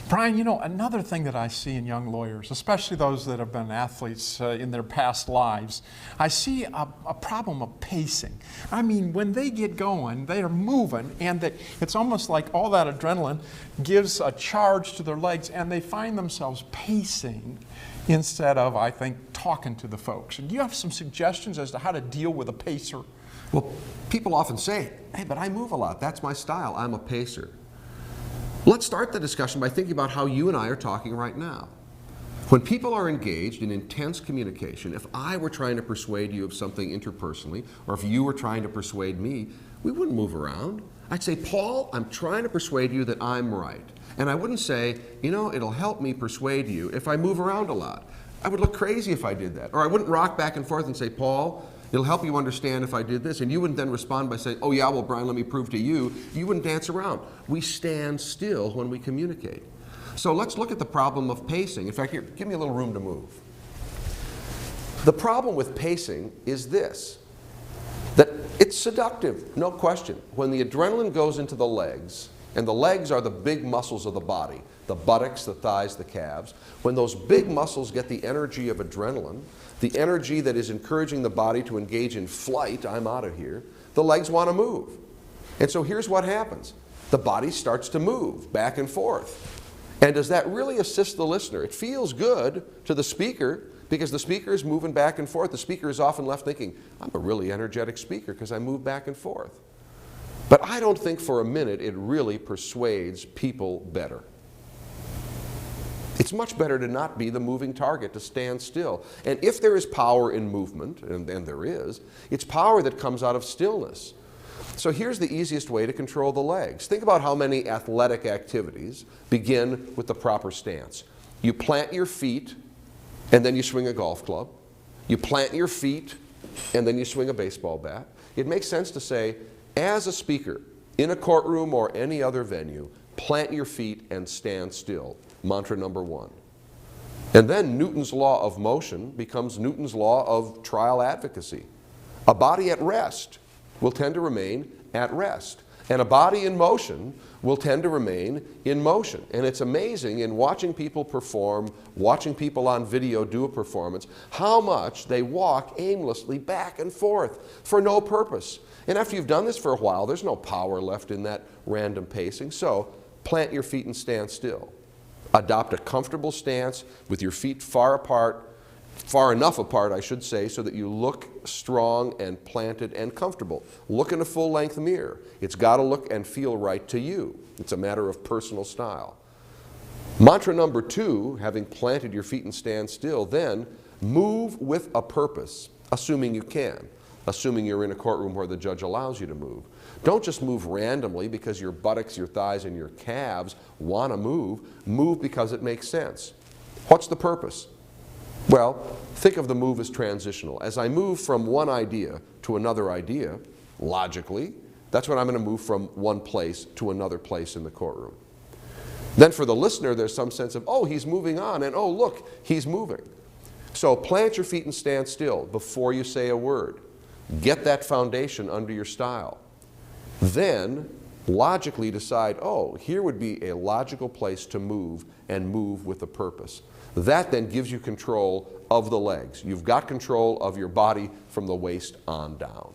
Brian, you know, another thing that I see in young lawyers, especially those that have been athletes in their past lives, I see a problem of pacing. I mean, when they get going, they are moving, and it's almost like all that adrenaline gives a charge to their legs, and they find themselves pacing instead of, I think, talking to the folks. Do you have some suggestions as to how to deal with a pacer? Well, people often say, hey, but I move a lot. That's my style. I'm a pacer. Let's start the discussion by thinking about how you and I are talking right now. When people are engaged in intense communication, if I were trying to persuade you of something interpersonally, or if you were trying to persuade me, we wouldn't move around. I'd say, Paul, I'm trying to persuade you that I'm right. And I wouldn't say, you know, it'll help me persuade you if I move around a lot. I would look crazy if I did that. Or I wouldn't rock back and forth and say, Paul, it'll help you understand if I did this. And you wouldn't then respond by saying, oh yeah, well, Brian, let me prove to you. You wouldn't dance around. We stand still when we communicate. So let's look at the problem of pacing. In fact, here, give me a little room to move. The problem with pacing is this, that it's seductive, no question. When the adrenaline goes into the legs, and the legs are the big muscles of the body, the buttocks, the thighs, the calves, when those big muscles get the energy of adrenaline, the energy that is encouraging the body to engage in flight, I'm out of here, the legs want to move. And so here's what happens. The body starts to move back and forth. And does that really assist the listener? It feels good to the speaker because the speaker is moving back and forth. The speaker is often left thinking, I'm a really energetic speaker because I move back and forth. But I don't think for a minute it really persuades people better. It's much better to not be the moving target, to stand still. And if there is power in movement, and there is, it's power that comes out of stillness. So here's the easiest way to control the legs. Think about how many athletic activities begin with the proper stance. You plant your feet, and then you swing a golf club. You plant your feet, and then you swing a baseball bat. It makes sense to say, as a speaker, in a courtroom or any other venue, plant your feet and stand still. Mantra number one. And then Newton's law of motion becomes Newton's law of trial advocacy. A body at rest will tend to remain at rest. And a body in motion will tend to remain in motion. And it's amazing in watching people perform, watching people on video do a performance, how much they walk aimlessly back and forth for no purpose. And after you've done this for a while, there's no power left in that random pacing. So plant your feet and stand still. Adopt a comfortable stance with your feet far apart, far enough apart, I should say, so that you look strong and planted and comfortable. Look in a full-length mirror. It's got to look and feel right to you. It's a matter of personal style. Mantra number two, having planted your feet and stand still, then move with a purpose, assuming you can. Assuming you're in a courtroom where the judge allows you to move. Don't just move randomly because your buttocks, your thighs, and your calves want to move. Move because it makes sense. What's the purpose? Well, think of the move as transitional. As I move from one idea to another idea, logically, that's when I'm going to move from one place to another place in the courtroom. Then for the listener, there's some sense of, oh, he's moving on, and oh, look, he's moving. So plant your feet and stand still before you say a word. Get that foundation under your style. Then logically decide, oh, here would be a logical place to move and move with a purpose. That then gives you control of the legs. You've got control of your body from the waist on down.